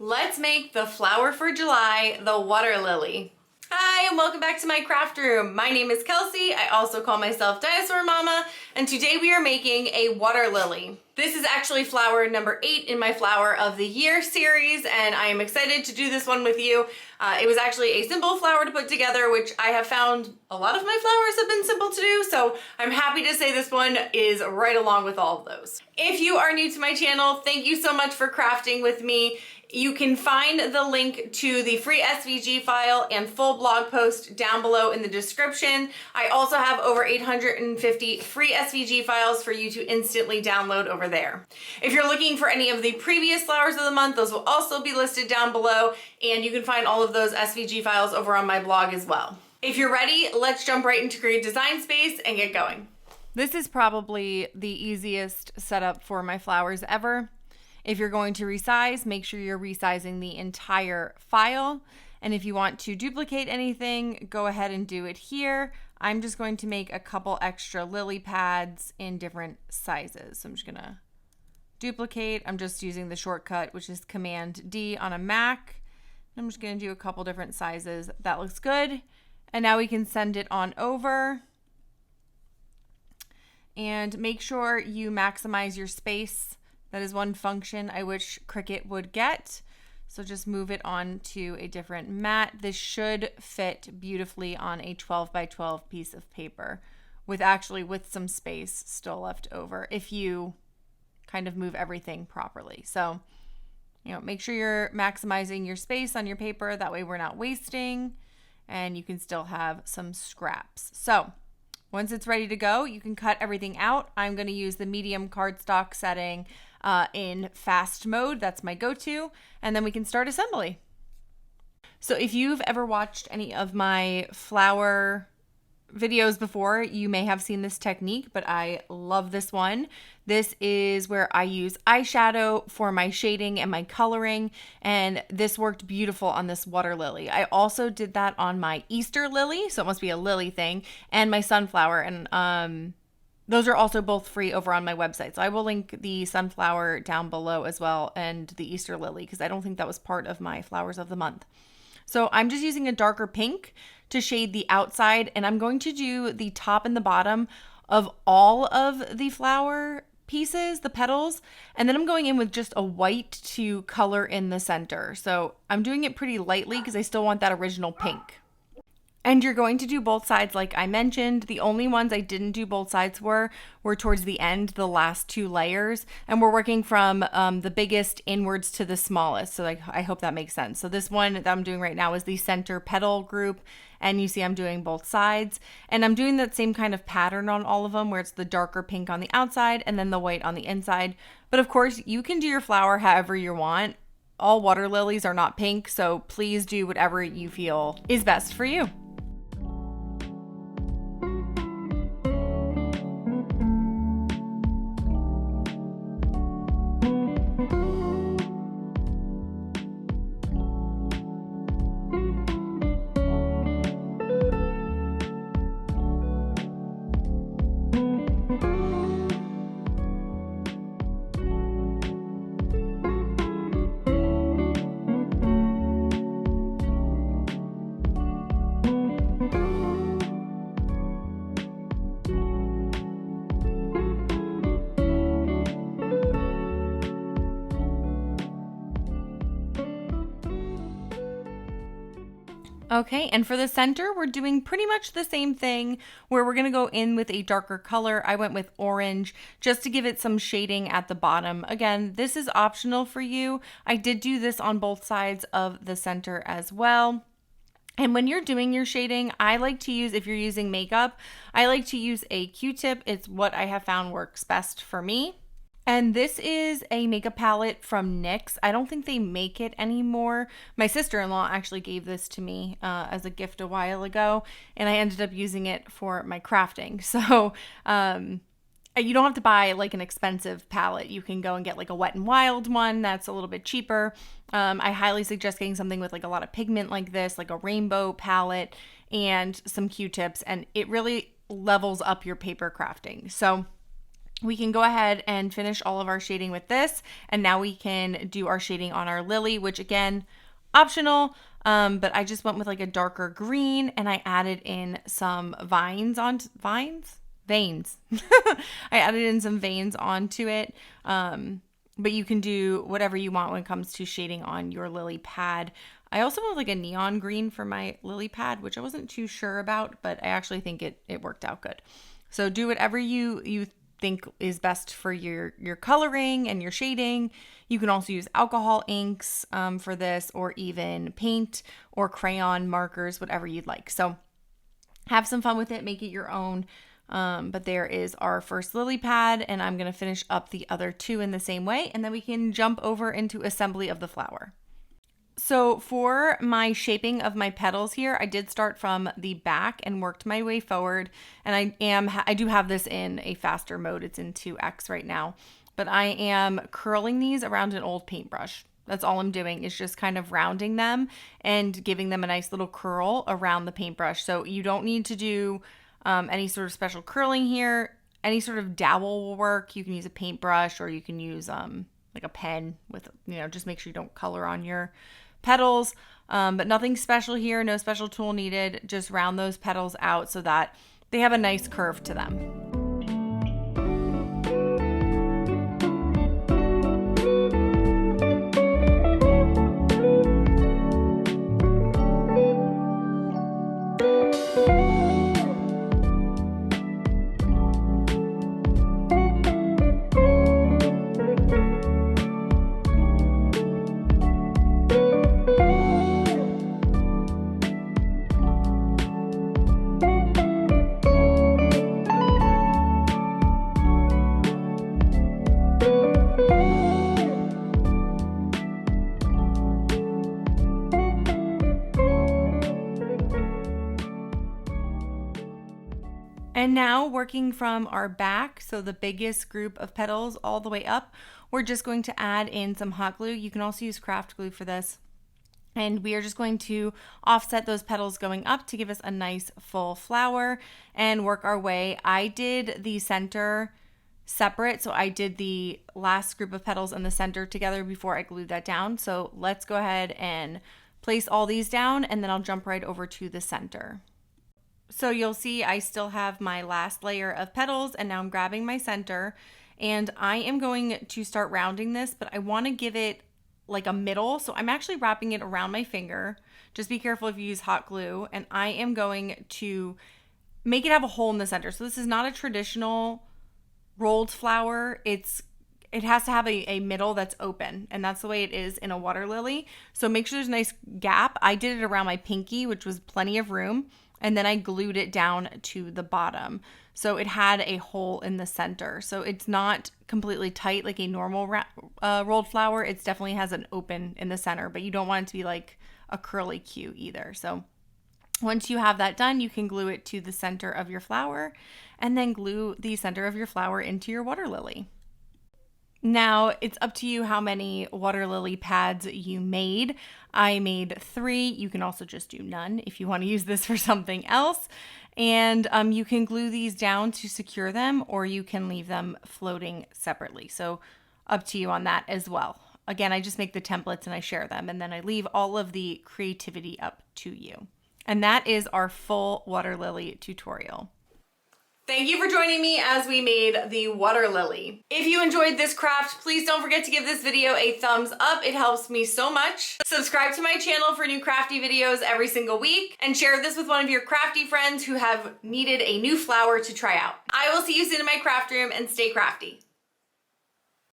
Let's make the flower for July, the water lily. Hi, and welcome back to my craft room. My name is Kelsey. I also call myself Dinosaur Mama, and today we are making a water lily. This is actually flower number 8 in my Flower of the Year series, and I am excited to do this one with you. It was actually a simple flower to put together, which I have found a lot of my flowers have been simple to do, so I'm happy to say this one is right along with all of those. If you are new to my channel, thank you so much for crafting with me. You can find the link to the free SVG file and full blog post down below in the description. I also have over 850 free SVG files for you to instantly download over there. If you're looking for any of the previous flowers of the month, those will also be listed down below, and you can find all of those SVG files over on my blog as well. If you're ready, let's jump right into Create Design Space and get going. This is probably the easiest setup for my flowers ever. If you're going to resize, make sure you're resizing the entire file. And if you want to duplicate anything, go ahead and do it here. I'm just going to make a couple extra lily pads in different sizes. So I'm just gonna duplicate. I'm just using the shortcut, which is Command D on a Mac. I'm just gonna do a couple different sizes. That looks good. And now we can send it on over. And make sure you maximize your space. That is one function I wish Cricut would get. So just move it on to a different mat. This should fit beautifully on a 12 by 12 piece of paper with some space still left over if you kind of move everything properly. So, make sure you're maximizing your space on your paper. That way we're not wasting and you can still have some scraps. So once it's ready to go, you can cut everything out. I'm going to use the medium cardstock setting in fast mode. That's my go-to. And then we can start assembly. So if you've ever watched any of my flower videos before, you may have seen this technique, but I love this one. This is where I use eyeshadow for my shading and my coloring, and this worked beautiful on this water lily. I also did that on my Easter lily, so it must be a lily thing, and my sunflower, and those are also both free over on my website. So I will link the sunflower down below as well, and the Easter lily, because I don't think that was part of my flowers of the month. So I'm just using a darker pink to shade the outside, and I'm going to do the top and the bottom of all of the flower pieces, the petals, and then I'm going in with just a white to color in the center. So I'm doing it pretty lightly because I still want that original pink. And you're going to do both sides like I mentioned. The only ones I didn't do both sides were towards the end, the last 2 layers. And we're working from the biggest inwards to the smallest. So I hope that makes sense. So this one that I'm doing right now is the center petal group. And you see I'm doing both sides. And I'm doing that same kind of pattern on all of them where it's the darker pink on the outside and then the white on the inside. But of course, you can do your flower however you want. All water lilies are not pink, so please do whatever you feel is best for you. Okay, and for the center, we're doing pretty much the same thing where we're gonna go in with a darker color. I went with orange just to give it some shading at the bottom. Again, this is optional for you. I did do this on both sides of the center as well. And when you're doing your shading, I like to use, if you're using makeup, I like to use a Q-tip. It's what I have found works best for me. And this is a makeup palette from NYX. I don't think they make it anymore. My sister-in-law actually gave this to me as a gift a while ago, and I ended up using it for my crafting. So you don't have to buy like an expensive palette. You can go and get like a Wet n Wild one that's a little bit cheaper. I highly suggest getting something with like a lot of pigment like this, like a rainbow palette and some Q-tips, and it really levels up your paper crafting. So we can go ahead and finish all of our shading with this. And now we can do our shading on our lily, which again, optional. But I just went with like a darker green and I added in some veins. I added in some veins onto it. But you can do whatever you want when it comes to shading on your lily pad. I also went with like a neon green for my lily pad, which I wasn't too sure about, but I actually think it worked out good. So do whatever you think is best for your coloring and your shading. You can also use alcohol inks for this, or even paint or crayon markers, whatever you'd like. So have some fun with it, make it your own. But there is our first lily pad, and I'm going to finish up the other two in the same way, and then we can jump over into assembly of the flower. So for my shaping of my petals here, I did start from the back and worked my way forward. And I do have this in a faster mode. It's in 2x right now, but I am curling these around an old paintbrush. That's all I'm doing, is just kind of rounding them and giving them a nice little curl around the paintbrush. So you don't need to do any sort of special curling here. Any sort of dowel will work. You can use a paintbrush, or you can use like a pen with, just make sure you don't color on your petals, but nothing special here, no special tool needed. Just round those petals out so that they have a nice curve to them. And now working from our back, so the biggest group of petals all the way up, we're just going to add in some hot glue. You can also use craft glue for this. And we are just going to offset those petals going up to give us a nice full flower and work our way. I did the center separate, so I did the last group of petals in the center together before I glued that down. So let's go ahead and place all these down, and then I'll jump right over to the center. So you'll see I still have my last layer of petals, and now I'm grabbing my center, and I am going to start rounding this, but I want to give it like a middle. So I'm actually wrapping it around my finger. Just be careful if you use hot glue. And I am going to make it have a hole in the center. So this is not a traditional rolled flower. It has to have a middle that's open, and that's the way it is in a water lily. So make sure there's a nice gap. I did it around my pinky, which was plenty of room. And then I glued it down to the bottom. So it had a hole in the center. So it's not completely tight like a normal rolled flower. It definitely has an open in the center, but you don't want it to be like a curly Q either. So once you have that done, you can glue it to the center of your flower, and then glue the center of your flower into your water lily. Now, it's up to you how many water lily pads you made. I made 3. You can also just do none if you want to use this for something else. And you can glue these down to secure them, or you can leave them floating separately. So up to you on that as well. Again, I just make the templates and I share them, and then I leave all of the creativity up to you. And that is our full water lily tutorial. Thank you for joining me as we made the water lily. If you enjoyed this craft, please don't forget to give this video a thumbs up. It helps me so much. Subscribe to my channel for new crafty videos every single week, and share this with one of your crafty friends who have needed a new flower to try out. I will see you soon in my craft room, and stay crafty.